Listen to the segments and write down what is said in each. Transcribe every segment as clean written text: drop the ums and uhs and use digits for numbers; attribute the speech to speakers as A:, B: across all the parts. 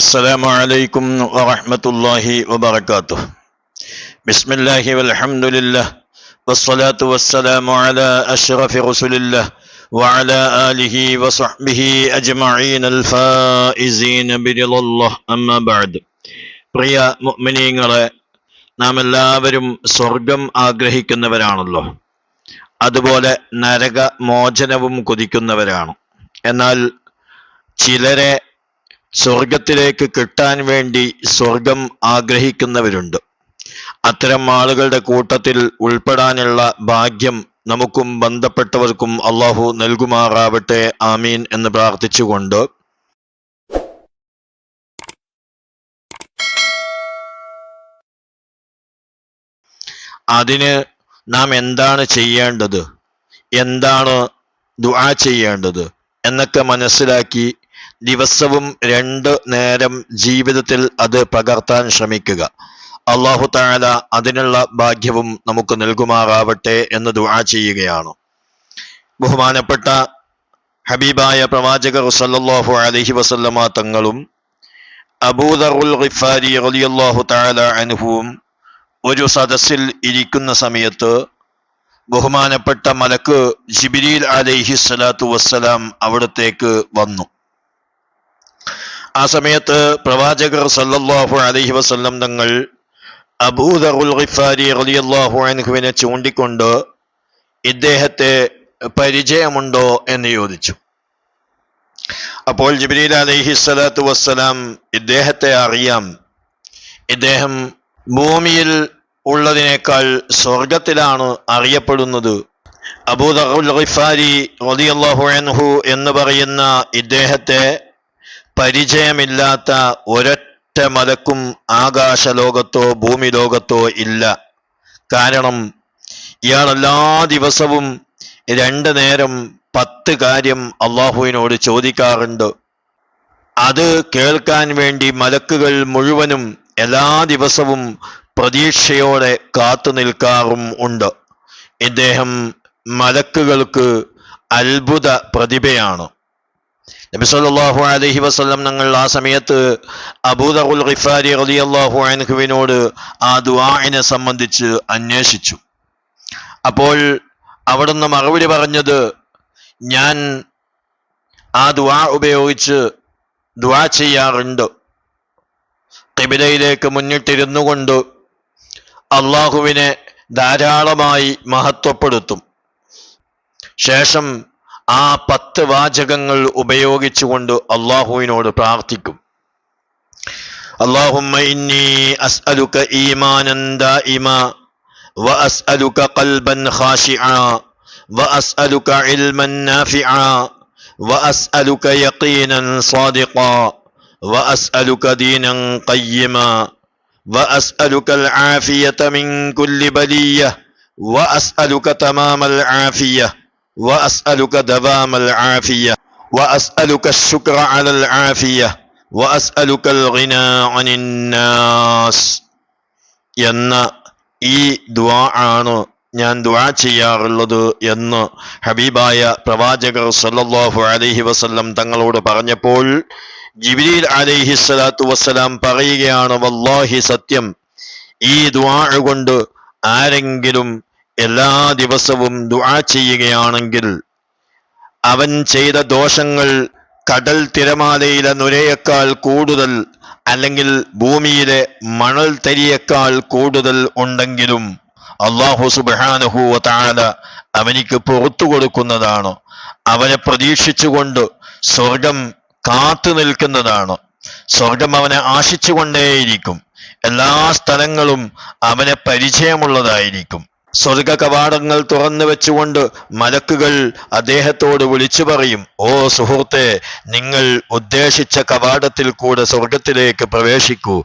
A: السلام عليكم ورحمة الله وبركاته. بسم الله والحمد لله والصلاة والسلام على أشرف رسول الله وعلى آله وصحبه أجمعين الفائزين برضا الله أما بعد. പ്രിയ മുഅ്മിനീങ്ങളെ, നാം എല്ലാവരും സ്വർഗം ആഗ്രഹിക്കുന്നവരാണല്ലോ. അതുപോലെ നരക മോചനവും കൊതിക്കുന്നവരാണ്. എന്നാൽ ചിലരെ സ്വർഗത്തിലേക്ക് കിട്ടാൻ വേണ്ടി സ്വർഗം ആഗ്രഹിക്കുന്നവരുണ്ട്. അത്തരം ആളുകളുടെ കൂട്ടത്തിൽ ഉൾപ്പെടാനുള്ള ഭാഗ്യം നമുക്കും ബന്ധപ്പെട്ടവർക്കും അള്ളാഹു നൽകുമാറാവട്ടെ, ആമീൻ എന്ന് പ്രാർത്ഥിച്ചുകൊണ്ട് അതിന് നാം എന്താണ് ചെയ്യേണ്ടത്, എന്താണ് ദുആ ചെയ്യേണ്ടത് എന്നൊക്കെ മനസ്സിലാക്കി ദിവസവും 2 നേരം ജീവിതത്തിൽ അത് പകർത്താൻ ശ്രമിക്കുക. അല്ലാഹു തആല അതിനുള്ള ഭാഗ്യവും നമുക്ക് നൽകുമാറാവട്ടെ എന്ന് ദുആ ചെയ്യുകയാണ്. ബഹുമാനപ്പെട്ട ഹബീബായ പ്രവാചകർ സല്ലല്ലാഹു അലൈഹി വസല്ലമ തങ്ങളും അബൂദറുൽ ഗിഫാരി റളിയല്ലാഹു തആല അൻഹുവും ഒരു സദസ്സിൽ ഇരിക്കുന്ന സമയത്ത് ബഹുമാനപ്പെട്ട മലക്ക് ജിബ്രീൽ അലൈഹി സ്വലാത്തു വസ്സലാം അവിടത്തേക്ക് വന്നു. ആ സമയത്ത് പ്രവാചകർ സല്ലല്ലാഹു അലൈഹി വസല്ലം തങ്ങൾ അബൂദറുൽ ഗിഫാരി റളിയല്ലാഹു അൻഹുവിനെ ചൂണ്ടിക്കൊണ്ട് ഇദ്ദേഹത്തെ പരിചയമുണ്ടോ എന്ന് ചോദിച്ചു. അപ്പോൾ ജിബ്രീൽ അലൈഹി സ്വലാത്തു വസ്സലാം ഇദ്ദേഹത്തെ അറിയാം, ഇദ്ദേഹം ഭൂമിയിൽ ഉള്ളതിനേക്കാൾ സ്വർഗത്തിലാണ് അറിയപ്പെടുന്നത്. അബൂദറുൽ ഗിഫാരി റളിയല്ലാഹു അൻഹു എന്ന് പറയുന്ന ഇദ്ദേഹത്തെ പരിചയമില്ലാത്ത ഒരൊറ്റ മലക്കും ആകാശലോകത്തോ ഭൂമി ലോകത്തോ ഇല്ല. കാരണം ഇയാൾ എല്ലാ ദിവസവും 2 നേരം 10 കാര്യം അള്ളാഹുവിനോട് ചോദിക്കാറുണ്ട്. അത് കേൾക്കാൻ വേണ്ടി മലക്കുകൾ മുഴുവനും എല്ലാ ദിവസവും പ്രതീക്ഷയോടെ കാത്തു നിൽക്കാറും ഉണ്ട്. ഇദ്ദേഹം മലക്കുകൾക്ക് അത്ഭുത പ്രതിഭയാണ്. നബി സല്ലല്ലാഹു അലൈഹി വസല്ലം തങ്ങൾ ആ സമയത്ത് അബൂദറുൽ ഗിഫാരി റളിയല്ലാഹു അൻഹുവിനോട് ആ ദുആഇനെ സംബന്ധിച്ച് അന്വേഷിച്ചു. അപ്പോൾ അവിടുന്ന് മറുപടി പറഞ്ഞത്, ഞാൻ ആ ദുആ ഉപയോഗിച്ച് ദുആ ചെയ്യാറുണ്ട്. ഖിബലയിലേക്ക് മുന്നിട്ടിരുന്നു കൊണ്ട് അള്ളാഹുവിനെ ധാരാളമായി മഹത്വപ്പെടുത്തും. ശേഷം ആ 10 വാചകങ്ങൾ ഉപയോഗിച്ചുകൊണ്ട് അള്ളാഹുവിനോട് പ്രാർത്ഥിക്കും. അല്ലാഹുമ്മ ഇന്നി അസ്അലുക ഈമാനൻ ദായിമാ വഅസ്അലുക ഖൽബൻ ഖാശിആ വഅസ്അലുക ഇൽമൻ നാഫിആ വഅസ്അലുക യഖീനൻ സാദിഖാ വഅസ്അലുക ദീനൻ ഖയ്യിമാ വഅസ്അലുകൽ ആഫിയത മിൻ കുല്ലി ബലിയ്യ വഅസ്അലുക തമാമൽ ആഫിയ وأسألك دوام العافية وأسألك الشكر على العافية وأسألك الغنى عن الناس എന്ന ഈ ദുആ ആണ് ഞാൻ ദുആ ചെയ്യാറുള്ളത് എന്ന് ഹബീബായ പ്രവാചകർ സല്ലല്ലാഹു അലൈഹി വസല്ലം തങ്ങളോട് പറഞ്ഞപ്പോൾ ജിബ്രീൽ അലൈഹി സ്വലാത്തു വസ്സലാം പറയുകയാണ്, വല്ലാഹി സത്യം, ഈ ദുആ കൊണ്ട് ആരെങ്കിലും എല്ലാ ദിവസവും ദുആ ചെയ്യുകയാണെങ്കിൽ അവൻ ചെയ്ത ദോഷങ്ങൾ കടൽ തിരമാലയിലെ നുരയേക്കാൾ കൂടുതൽ അല്ലെങ്കിൽ ഭൂമിയിലെ മണൽ തരിയേക്കാൾ കൂടുതൽ ഉണ്ടെങ്കിലും അല്ലാഹു സുബ്ഹാനഹു വ തആല അവനിക്ക് പുറത്തു കൊടുക്കുന്നതാണ്. അവനെ പ്രതീക്ഷിച്ചുകൊണ്ട് സ്വർഗം കാത്തു നിൽക്കുന്നതാണ്. സ്വർഗം അവനെ ആശിച്ചുകൊണ്ടേയിരിക്കും. എല്ലാ സ്ഥലങ്ങളും അവനെ പരിചയമുള്ളതായിരിക്കും. സ്വർഗ കവാടങ്ങൾ തുറന്നു വെച്ചുകൊണ്ട് മലക്കുകൾ അദ്ദേഹത്തോട് വിളിച്ചു പറയും, ഓ സുഹൃത്തെ, നിങ്ങൾ ഉദ്ദേശിച്ച കവാടത്തിൽ കൂടെ സ്വർഗത്തിലേക്ക് പ്രവേശിക്കൂ,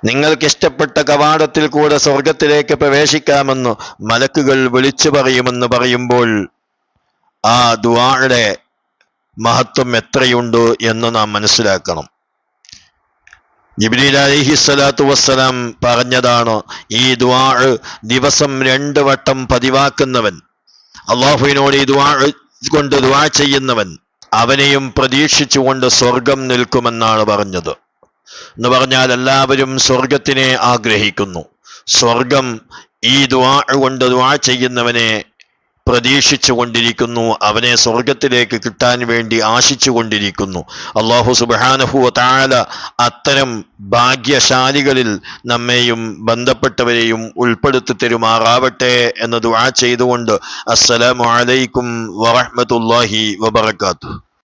A: നിങ്ങൾക്ക് ഇഷ്ടപ്പെട്ട കവാടത്തിൽ കൂടെ സ്വർഗത്തിലേക്ക് പ്രവേശിക്കാമെന്ന് മലക്കുകൾ വിളിച്ചു പറയുമെന്ന് പറയുമ്പോൾ ആ ദുആയുടെ മഹത്വം എത്രയുണ്ട് എന്ന് നാം മനസ്സിലാക്കണം. ജിബ്രീൽ അലൈഹി സ്വലാത്തു വസ്സലാം പറഞ്ഞതാണ്, ഈ ദുആ ദിവസം 2 വട്ടം പതിവാക്കുന്നവൻ, അള്ളാഹുവിനോട് ഈ ദുആ കൊണ്ട് ദുആ ചെയ്യുന്നവൻ, അവനെയും പ്രതീക്ഷിച്ചുകൊണ്ട് സ്വർഗം നിൽക്കുമെന്നാണ് പറഞ്ഞത്. എന്ന് പറഞ്ഞാൽ എല്ലാവരും സ്വർഗത്തിനെ ആഗ്രഹിക്കുന്നു. സ്വർഗം ഈ ദുആ കൊണ്ട് ദുആ ചെയ്യുന്നവനെ പ്രതീക്ഷിച്ചു കൊണ്ടിരിക്കുന്നു, അവനെ സ്വർഗത്തിലേക്ക് കിട്ടാൻ വേണ്ടി ആശിച്ചു കൊണ്ടിരിക്കുന്നു. അല്ലാഹു സുബ്ഹാനഹു വ തആല അത്തരം ഭാഗ്യശാലികളിൽ നമ്മെയും ബന്ധപ്പെട്ടവരെയും ഉൾപ്പെടുത്തി തരുമാറാവട്ടെ എന്ന് ദുആ ചെയ്തുകൊണ്ട് അസ്സലാമു അലൈക്കും വറഹ്മത്തുള്ളാഹി വബറകാതുഹു.